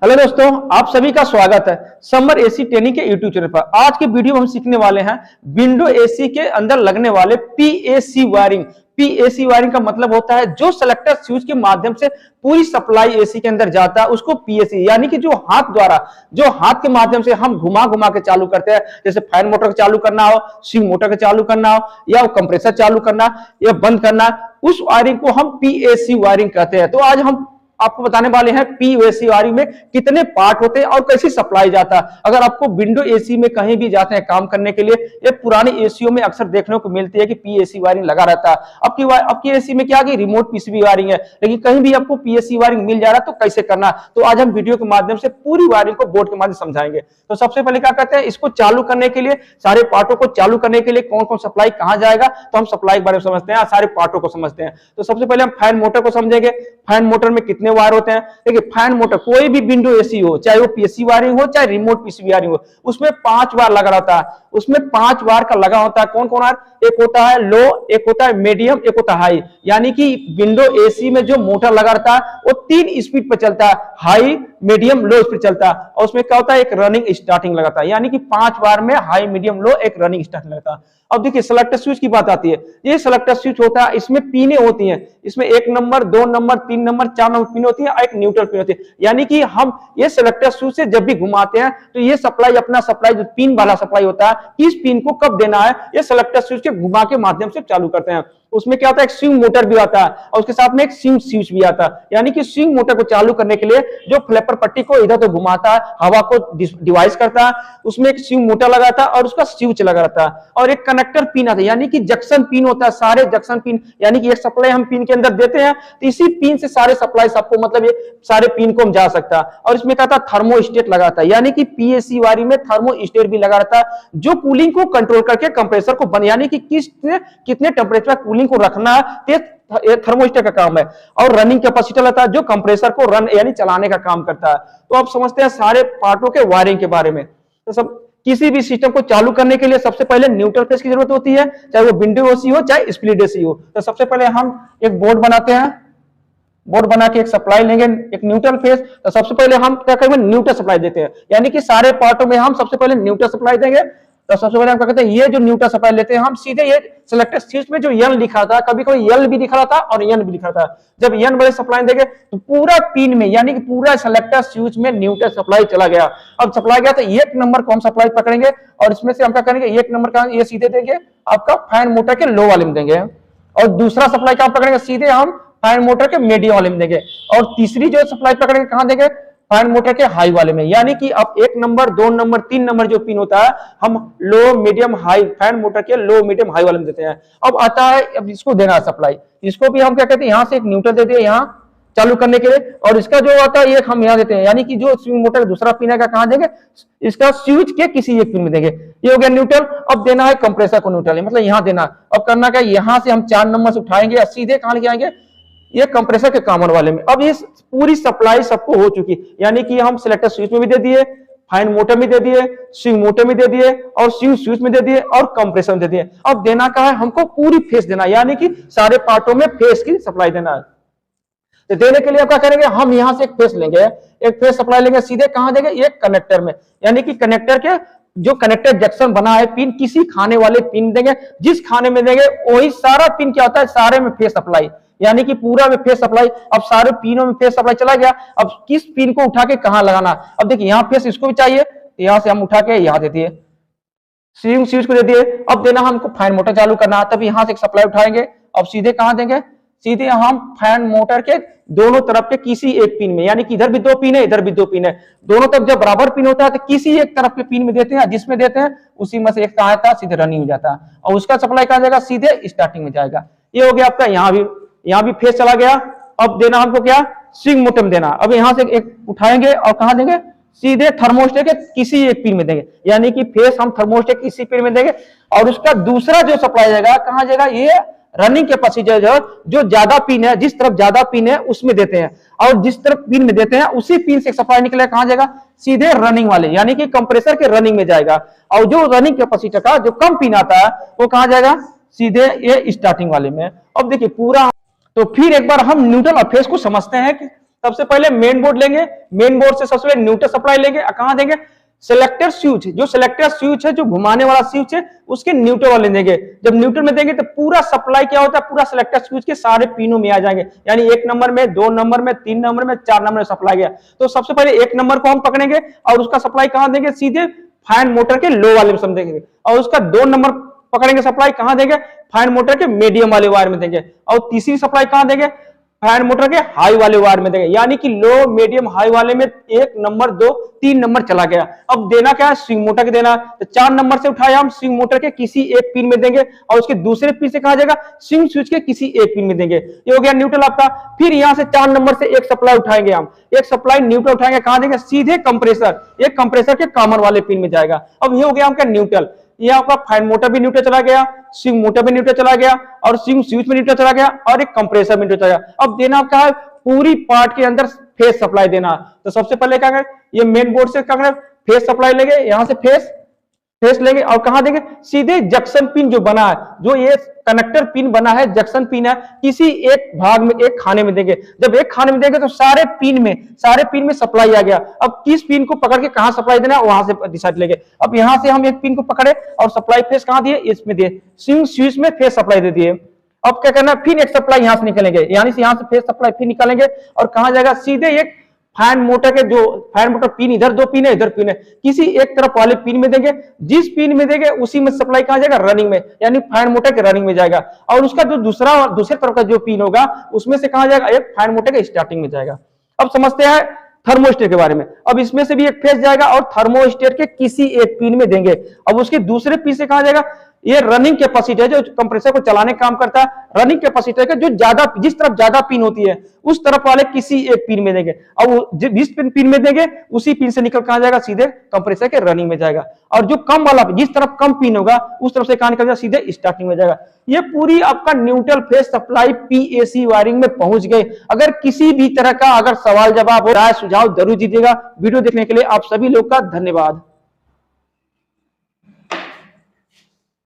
Hello दोस्तों, आप सभी का स्वागत है समर एसी ट्रेनिंग के यूट्यूब चैनल पर। आज के वीडियो में हम सीखने वाले हैं विंडो एसी के अंदर लगने वाले पीएसी वायरिंग। पीएसी वायरिंग का मतलब होता है जो सेलेक्टर स्विच के माध्यम से पूरी सप्लाई एसी के अंदर जाता है उसको पीएसी, यानी कि जो हाथ के माध्यम से हम घुमा घुमा के चालू करते हैं, जैसे फैन मोटर चालू करना हो, स्विंग मोटर का चालू करना हो, या कंप्रेसर चालू करना या बंद करना, उस वायरिंग को हम पीएसी वायरिंग कहते हैं। तो आज हम आपको बताने वाले हैं पीओएसी वायरिंग में कितने पार्ट होते हैं और कैसे सप्लाई जाता है। अगर आपको विंडो एसी में कहीं भी जाते हैं काम करने के लिए, ये पुराने एसीओ में अक्सर देखने को मिलती है कि पीएसी वायरिंग लगा रहता है। आपकी एसी में क्या रिमोट पीसीबी वायरिंग है, लेकिन कहीं भी आपको पीएसी वायरिंग मिल जा रहा है तो कैसे करना। तो आज हम वीडियो के माध्यम से पूरी वायरिंग को बोर्ड के माध्यम से समझाएंगे। तो सबसे पहले क्या करते हैं, इसको चालू करने के लिए, सारे पार्टों को चालू करने के लिए कौन कौन सप्लाई कहां जाएगा, तो हम सप्लाई के बारे में समझते हैं, सारे पार्टों को समझते हैं। तो सबसे पहले हम फैन मोटर को समझेंगे। फैन मोटर में कितने वायर होते हैं। देखिए, फैन मोटर कोई भी विंडो एसी हो, चाहे वो पीएसी वायरिंग हो चाहे रिमोट पीसीबी वायरिंग हो, उसमें 5 वायर लगा रहता है। उसमें 5 वायर का लगा होता है। कौन कौन वायर? एक होता है लो, एक होता है मीडियम, एक होता है हाई। यानी कि विंडो एसी में जो मोटर लगा रहता है वो 3 स्पीड पर चलता है, हाई, मीडियम, लो स्पीड चलता है। और उसमें क्या होता है, एक रनिंग स्टार्टिंग लगाता है, यानी कि 5 वायर में हाई, मीडियम, लो एक रनिंग स्टार्टिंग लगता है। अब देखिए, सेलेक्टर स्विच की बात आती है। ये सेलेक्टर स्विच होता है, इसमें पिने होती हैं। इसमें 1 number, 2 number, 3 number, 4 number pin होती है और एक न्यूट्रल पिन होती है। यानी कि हम ये सेलेक्टर स्विच से जब भी घुमाते हैं तो ये सप्लाई, अपना सप्लाई जो पिन वाला सप्लाई होता है, किस पिन को कब देना है, ये सेलेक्टर स्विच के घुमा के माध्यम से चालू करते हैं। उसमें क्या होता है, एक स्विंग मोटर भी आता है और उसके साथ में एक स्विंग स्विच भी आता है। यानी कि स्विंग मोटर को चालू करने के लिए जो फ्लैपर पट्टी को इधर तो घुमाता है, हवा को डिवाइस करता है, उसमें एक स्विंग मोटर लगाता है और उसका स्विच लगा रहता है। और एक कनेक्टर पिन आता है, यानी कि जंक्शन पिन होता है, सारे जंक्शन पिन। यानी कि एक सप्लाई हम पिन के अंदर देते हैं तो इसी पिन से सारे सप्लाई सबको, मतलब ये सारे पिन को हम जा सकता है। और इसमें क्या था, थर्मोस्टेट लगाता है, यानी कि पीएसी वायरिंग में थर्मोस्टेट भी लगा रहता है जो कूलिंग को कंट्रोल करके कंप्रेसर को बंद, यानी कि कितने टेम्परेचर कूलिंग को रखना है, थर्मोस्टेट का काम है। और रनिंग कैपेसिटर रहता है जो कंप्रेसर को रन यानी चलाने का काम करता है। तो आप समझते हैं सारे पार्टों के वायरिंग के बारे में। तो सब किसी भी सिस्टम को चालू करने के लिए सबसे पहले न्यूट्रल फेस की जरूरत होती है, चाहे वो विंडो एसी हो चाहे स्प्लिट एसी हो। तो सबसे पहले हम एक बोर्ड बनाते हैं, बोर्ड बना के एक सप्लाई लेंगे, एक न्यूट्रल फेस। तो सबसे पहले हम क्या करेंगे, न्यूट्रल सप्लाई देते हैं, यानी कि सारे पार्टों में हम सबसे पहले न्यूट्रल सप्लाई देंगे। तो सबसे पहले हम क्या कहते हैं, ये जो न्यूट्रल सप्लाई लेते हैं हम सीधे ये सेलेक्टर स्विच में जो एन लिखा था, कभी कभी एल भी लिखा था और एन भी लिखा था, जब एन वाले सप्लाई देंगे तो पूरा पिन में, यानी कि पूरा सेलेक्टर स्विच में न्यूट्रल सप्लाई चला गया। अब सप्लाई गया तो 1 नंबर को हम सप्लाई पकड़ेंगे और इसमें से हम क्या करेंगे, 1 नंबर का ये सीधे देंगे आपका फैन मोटर के लो वाले में देंगे, और दूसरा सप्लाई क्या पकड़ेंगे, सीधे हम फैन मोटर के मीडियम वाले में देंगे, और तीसरी जो सप्लाई पकड़ेंगे कहां देंगे, फैन मोटर के हाई वाले में। यानी कि अब 1 नंबर, 2 नंबर, 3 नंबर जो पिन होता है हम लो, मीडियम, हाई, फैन मोटर के लो, मीडियम, हाई वाले में देते हैं। अब आता है, अब इसको देना है सप्लाई, इसको भी हम क्या कहते हैं, यहां से एक न्यूट्रल दे दिए यहाँ चालू करने के लिए, और इसका जो आता है एक हम यहाँ देते हैं, यानी कि जो स्विंग मोटर दूसरा पिन है कहां देंगे, इसका स्विच के किसी एक पिन में देंगे। ये हो गया न्यूट्रल। अब देना है कंप्रेसर को न्यूट्रल, मतलब यहाँ देना। अब करना क्या, यहां से हम 4 नंबर से उठाएंगे और सीधे कहां लेके आएंगे, ये कंप्रेसर के कॉमन वाले में। अब ये पूरी सप्लाई सबको हो चुकी, यानी कि हम सिलेक्टर स्विच में भी दे दिए, फैन मोटर में दे दिए, स्विंग मोटर में दे दिए, और स्विंग स्विच में दे दिए, और कंप्रेसर में दे दिए। अब देना क्या है, हमको पूरी फेस देना, यानी कि सारे पार्टों में फेस की सप्लाई देना है। तो देने के लिए क्या करेंगे, हम यहां से एक फेस लेंगे, एक फेस सप्लाई लेंगे, सीधे कहां देंगे, एक कनेक्टर में, यानी कि कनेक्टर के जो कनेक्टर जंक्शन बना है पिन, किसी खाने वाले पिन देंगे, जिस खाने में देंगे वही सारा पिन क्या होता है, सारे में फेस सप्लाई, यानी कि पूरा में फेस सप्लाई। अब सारे पिनों में फेस सप्लाई चला गया। अब किस पिन को उठा के कहां लगाना, अब देखिए यहाँ फेस इसको भी चाहिए, तो यहां से हम उठा के यहां दे दिए, स्विंग स्विच को दे दिए। अब देना हमको फैन मोटर चालू करना है, तब यहां से एक सप्लाई उठाएंगे, अब सीधे कहां देंगे, सीधे हम फैन मोटर के दोनों तरफ के किसी एक पिन में, यानी कि इधर भी 2 पिन है, इधर भी 2 पिन है, दोनों तरफ जब बराबर पिन होता है तो किसी एक तरफ के पिन में देते हैं, जिसमें देते हैं उसी में से एक कहां आता है, सीधे रनिंग हो जाता है, और उसका सप्लाई कहां जाएगा, सीधे स्टार्टिंग में जाएगा। ये हो गया आपका, यहाँ भी फेस चला गया। अब देना हमको क्या, स्विंग मोटर में देना। अब यहां से एक उठाएंगे और कहां देंगे, सीधे थर्मोस्टेट के किसी एक पिन में देंगे, यानी कि फेस हम थर्मोस्टेट किसी पिन में देंगे, और उसका दूसरा जो सप्लाई जाएगा कहां जाएगा, ये रनिंग कैपेसिटर जो ज्यादा पिन है, जिस तरफ ज्यादा पिन है उसमें देते हैं, और जिस तरफ पिन में देते हैं उसी पिन से सप्लाई निकलेगा कहां जाएगा, सीधे रनिंग वाले, यानी कि कंप्रेसर के रनिंग में जाएगा। और जो रनिंग कैपेसिटर का जो कम पिन आता है वो कहां जाएगा, सीधे ये स्टार्टिंग वाले में। अब देखिए पूरा, तो फिर एक बार हम न्यूट्रल और फेस को समझते हैं कि सबसे पहले मेन बोर्ड लेंगे, मेन बोर्ड से सबसे पहले न्यूट्रल सप्लाई लेंगे, कहां देंगे, सेलेक्टर स्विच, जो सेलेक्टर स्विच है, जो घुमाने वाला स्विच है, उसके न्यूट्रल वाले देंगे। जब न्यूट्रल में देंगे तो पूरा सप्लाई क्या होता है, पूरा सेलेक्टर स्विच के सारे पिनों में आ जाएंगे, यानी 1 नंबर में, 2 नंबर में, 3 नंबर में, 4 नंबर में सप्लाई गया। तो सबसे पहले 1 नंबर को हम पकड़ेंगे और उसका सप्लाई कहां देंगे, सीधे फैन मोटर के लो वाले में समझेंगे, और उसका 2 नंबर पकड़ेंगे, सप्लाई कहां देंगे, फैन मोटर के मीडियम वाले वायर में देंगे, और तीसरी सप्लाई कहां देंगे, फैन मोटर के हाई वाले वायर में देंगे। यानी कि लो, मीडियम, हाई वाले में 1 नंबर, 2, 3 नंबर चला गया। अब देना क्या है, स्विंग मोटर के देना, तो 4 नंबर से उठाया हम स्विंग मोटर के किसी एक पिन में देंगे, और उसके दूसरे पिन से कहा जाएगा स्विंग स्विच के किसी एक पिन में देंगे। ये हो गया न्यूट्रल आपका। फिर यहां से 4 नंबर से एक सप्लाई उठाएंगे, हम एक सप्लाई न्यूट्रल उठाएंगे, कहां देंगे, सीधे कंप्रेसर, एक कंप्रेसर के कॉमन वाले पिन में जाएगा। अब ये हो गया आपका न्यूट्रल। ये आपका फैन मोटर भी न्यूट्रल चला गया, स्विंग मोटर भी न्यूट्रल चला गया, और स्विंग स्विच में न्यूट्रल चला गया, और एक कंप्रेसर में न्यूट्रल चला गया। अब देना क्या है, पूरी पार्ट के अंदर फेस सप्लाई देना। तो सबसे पहले क्या करें, ये मेन बोर्ड से क्या करें, फेस सप्लाई लेंगे, यहां से फेस लेंगे, और कहां देंगे, सीधे जंक्शन पिन जो बना है, जो ये कनेक्टर पिन बना है, जंक्शन पिन है, किसी एक भाग में, एक खाने में देंगे। जब एक खाने में देंगे तो सारे पिन में सप्लाई आ गया। अब किस पिन को पकड़ के कहां सप्लाई देना है, वहां से डिसाइड लेंगे। अब यहां से हम एक पिन को पकड़े और सप्लाई फेस कहां दिए, इसमें दिए, स्विंग स्विच में फेस सप्लाई दे दिए। अब क्या करना है, फिर एक सप्लाई यहां से निकलेंगे, यानी से यहां से फेस सप्लाई फिर निकालेंगे, और कहां जाएगा, सीधे एक फैन मोटर के, जो फैन मोटर पिन, इधर 2 पिन है, इधर पिन है, किसी एक तरफ वाले पिन में देंगे। जिस पिन में देंगे उसी में सप्लाई कहां जाएगा, रनिंग में, यानी फैन मोटर के रनिंग में जाएगा। और उसका जो दूसरे तरफ का जो पिन होगा, उसमें से कहां जाएगा, एक फैन मोटर के स्टार्टिंग में जाएगा। अब समझते हैं थर्मोस्टेट के बारे में। अब इसमें से भी एक फेस जाएगा और थर्मोस्टेट के किसी एक पिन में देंगे। अब उसके दूसरे पिन से कहां जाएगा, ये रनिंग कैपेसिटर जो कंप्रेसर को चलाने का काम करता है, रनिंग कैपेसिटर का जो ज्यादा, जिस तरफ ज्यादा पिन होती है उस तरफ वाले किसी एक पिन में देंगे, और जिस पिन में देंगे उसी पिन से निकल कहां जाएगा, सीधे कंप्रेसर के रनिंग में जाएगा। और जो कम वाला, जिस तरफ कम पिन होगा उस तरफ से कहां निकल जाएगा, सीधे स्टार्टिंग में जाएगा। ये पूरी आपका neutral face supply PAC wiring में पहुंच गए। अगर किसी भी तरह का अगर सवाल जवाब हो, राय सुझाव जरूर दीजिएगा। वीडियो देखने के लिए आप सभी लोग का धन्यवाद।